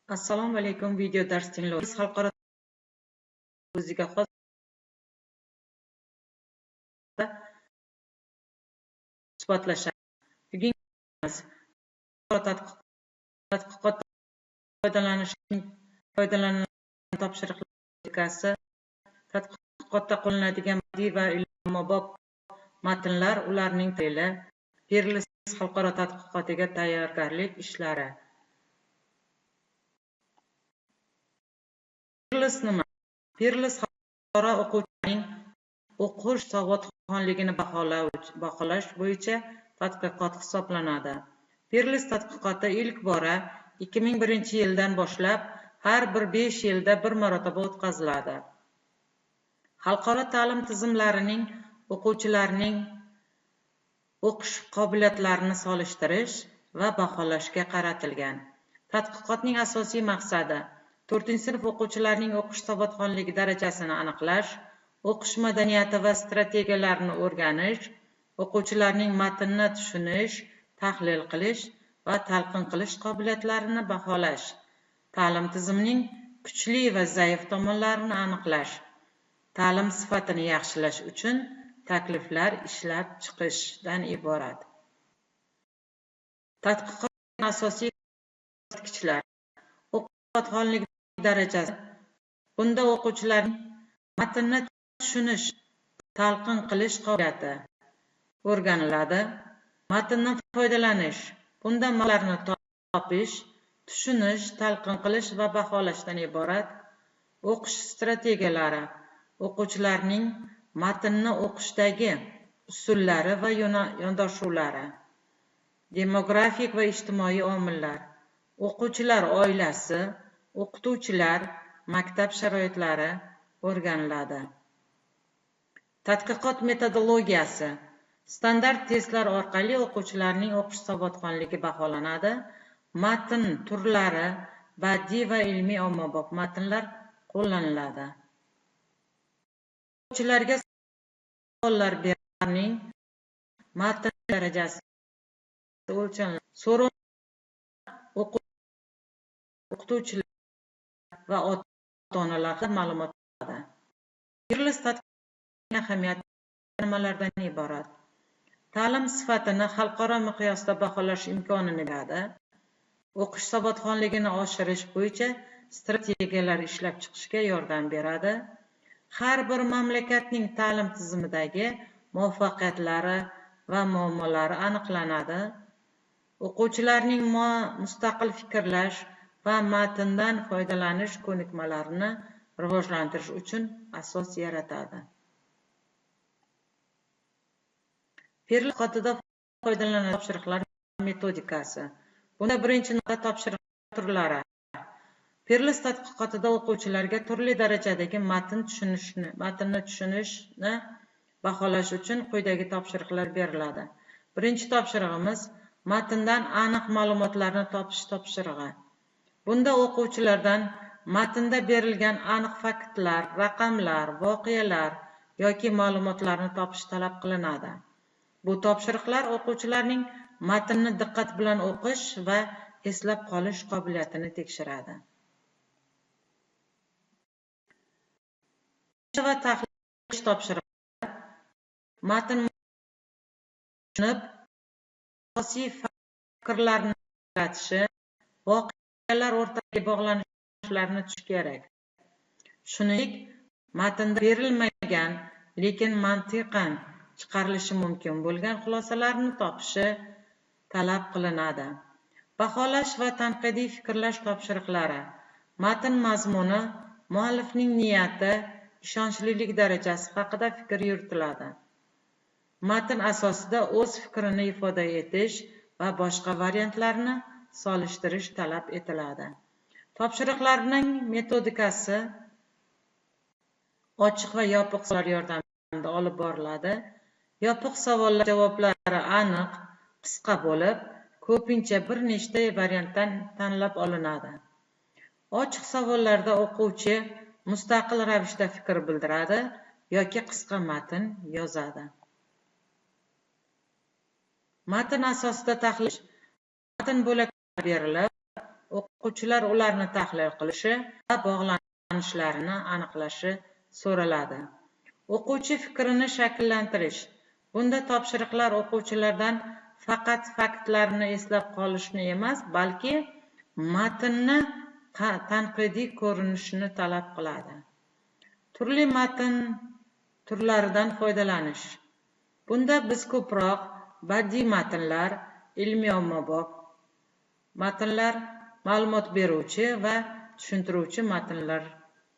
Assalomu alaykum. Video dars tinglovchilar, xalqaro o'ziga xos isbotlashadi. Bugungi tadqiqot foydalaniladigan topshiriqlar metodikasi, tadqiqotda qo'llanadigan badiiy va ilmobob matnlar, ularning tahlili, Perlis xalqaro tadqiqotiga tayyorgarlik ishlari. Perlis nima? Perlis xalqaro o'quvchilarning o'qish savodxonligini baholash bo'yicha tadqiqot hisoblanadi. Perlis tadqiqoti ilk bora 2001-yildan boshlab har bir 5 yilda bir marotaba o'tkaziladi. Xalqaro ta'lim tizimlarining o'quvchilarning o'qish qobiliyatlarini solishtirish va baholashga qaratilgan. Tadqiqotning asosiy maqsadi 4-sinf o'quvchilarining o'qish savodxonligi darajasini aniqlash, o'qish madaniyati va strategiyalarini o'rganish, o'quvchilarning matnni tushunish, tahlil qilish va talqin qilish qobiliyatlarini baholash, ta'lim tizimining kuchli va zaif tomonlarini aniqlash, ta'lim sifatini yaxshilash uchun takliflar ishlab chiqishdan iborat. Tadqiqotning asosiy ko'rsatkichlar: o'qish savodxonligi darajasi. Bunda o'quvchilarning matnni tushunish, talqin qilish qobiliyati o'rganiladi. Matndan foydalanish. Bunda ma'lumotlarni topish, tushunish, talqin qilish va baholashdan iborat. O'qish strategiyalari. O'quvchilarning matnni o'qishdagi usullari va yondashuvlari. Demografik va ijtimoiy omillar. O'quvchilar oilasi, o'qituvchilar, maktab sharoitlari o'rganiladi. Tadqiqot metodologiyasi. Standart testlar orqali o'quvchilarning o'qish savodxonligi baholanadi. Matn turlari, badiiy va ilmiy ommabop matnlar qo'llaniladi. O'quvchilarga savollar berishning matn darajasi o'lchaniladi. So'rovnoma o'qituvchilar va ota-onalarga ma'lumot beradi. Perlis tadqiqotining ahamiyati nimalardan iborat? Ta'lim sifatini xalqaro miqyosda baholash imkonini beradi. O'qish savodxonligini oshirish bo'yicha strategiyalar ishlab chiqishga yordam beradi. Har bir mamlakatning ta'lim tizimidagi muvaffaqiyatlari va muammolari aniqlanadi. O'quvchilarning mustaqil fikrlash va matndan foydalanish ko'nikmalarini rivojlantirish uchun asos yaratadi. Perlis tadqiqotida foydalaniladigan topshiriqlar metodikasi. Bunda birinchi navbatda topshiriq turlari. Perlis tadqiqotida o'quvchilarga turli darajadagi matnni tushunishni baholash uchun quyidagi topshiriqlar beriladi. Birinchi topshirig'imiz matndan aniq ma'lumotlarni topish topshirig'i. Bunda o'quvchilardan matnda berilgan aniq faktlar, raqamlar, voqealar yoki ma'lumotlarni topish talab qilinadi. Bu topshiriqlar o'quvchilarning matnni diqqat bilan o'qish va eslab qolish qobiliyatini tekshiradi. Va tahlil qilish topshiriqlari matn tushunib, asosiy fikrlarni yaratishi, voqealar o'rtasidagi bog'lanishlarni tushunish kerak. Shuningdek, matnda berilmagan, lekin mantiqan chiqarilishi mumkin bo'lgan xulosalarni topishi talab qilinadi. Baholash va tanqidiy fikrlash topshiriqlari. Matn mazmuni, muallifning niyati, ishonchlilik darajasi haqida fikr yuritiladi. Matn asosida o'z fikrini ifoda etish va boshqa variantlarni solishtirish talab etiladi. Topshiriqlarning metodikasi ochiq va yopiq savollar yordamida olib boriladi. Yopiq savollar javoblari aniq, qisqa bo'lib, ko'pincha bir nechta variantdan tanlab olinadi. Ochiq savollarda o'quvchi mustaqil ravishda fikr bildiradi yoki qisqa matn yozadi. Matn asosida tahlil. Matn bo'laklari berilib, o'quvchilar ularni tahlil qilishi va bog'lanishlarini aniqlashi so'raladi. O'quvchi fikrini shakllantirish. Bunda topshiriqlar o'quvchilardan faqat faktlarni eslab qolishni emas, balki matnni tanqidiy ko'rinishini talab qiladi. Turli matn turlaridan foydalanish. Bunda biz ko'proq badiiy matnlar, ilmiy-ommabop matnlar, ma'lumot beruvchi va tushuntiruvchi matnlar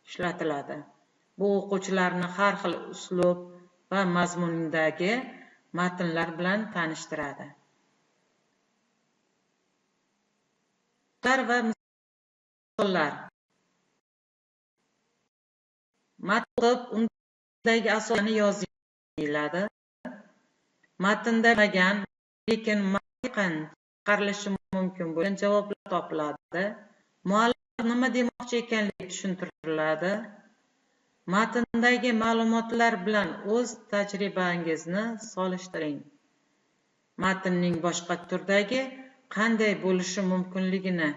ishlatiladi. Bu o'quvchilarni har xil uslub va mazmundagi matnlar bilan tanishtiradi. Va misollar. Matn o'qib, undagi asoslarni yoziladi. Matnda bo'lmagan, lekin mantiqan chiqarilishi mumkin bo'lgan javoblar topiladi. Muallif nima demoqchi ekanligi tushuntiriladi. Matndagi ma'lumotlar bilan o'z tajribangizni solishtiring. Matnning boshqa turdagi qanday bo'lishi mumkinligini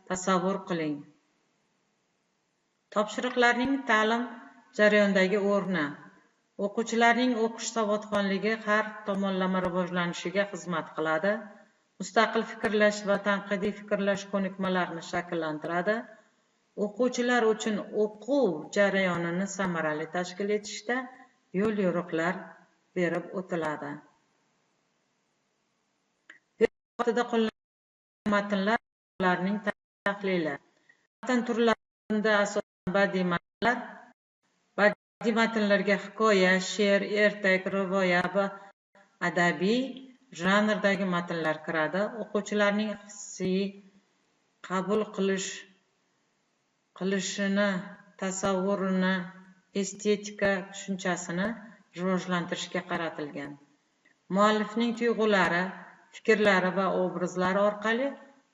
tasavvur qiling. Topshiriqlarning ta'lim jarayonidagi o'rni. O'quvchilarning o'qish savodxonligi har tomonlama rivojlanishiga xizmat qiladi. Mustaqil fikrlash va tanqidiy fikrlash ko'nikmalarini shakllantiradi. O'quvchilar uchun o'quv jarayonini samarali tashkil etishda yo'l-yo'riqlar berib o'tiladi. Vaqtida qo'llanilgan matnlar ularning tahlili. Matn turlarida asosan badiiy matnlar. Badiiy matnlarga hikoya, she'r, ertak, rivoya va adabiy janrdagi matnlar kiradi. O'quvchilarning hissiy qabul qilishini, tasavvurini, estetika tushunchasini rivojlantirishga qaratilgan. Muallifning tuyg'ulari, fikrlari va obrazlari orqali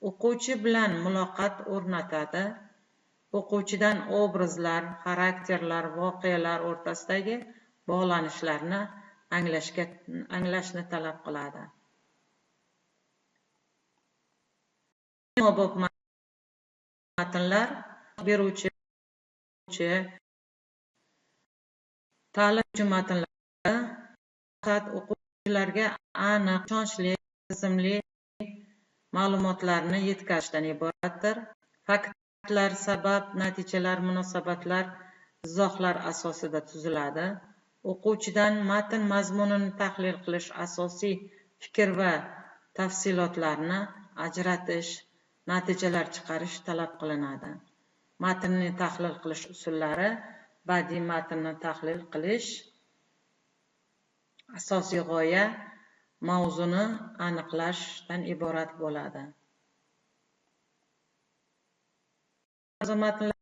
o'quvchi bilan muloqot o'rnatadi. O'quvchidan obrazlar, xarakterlar, voqealar o'rtasidagi bog'lanishlarni anglashni talab qiladi. Ilmiy-ommabop matnlar beruvchi ta'lim matnlari o'quvchilarga aniq, ishonchli, tizimli ma'lumotlarni yetkazishdan iboratdir. Faktlar, sabab, natijalar, munosabatlar, izohlar asosida tuziladi. O'quvchidan matn mazmunini tahlil qilish, asosiy fikr va tafsilotlarni ajratish, natijalar chiqarish talab qilinadi. Matnni tahlil qilish usullari. Badiiy matnni tahlil qilish. Asosiy g'oya mavzuni aniqlashdan iborat bo'ladi. Matnlarda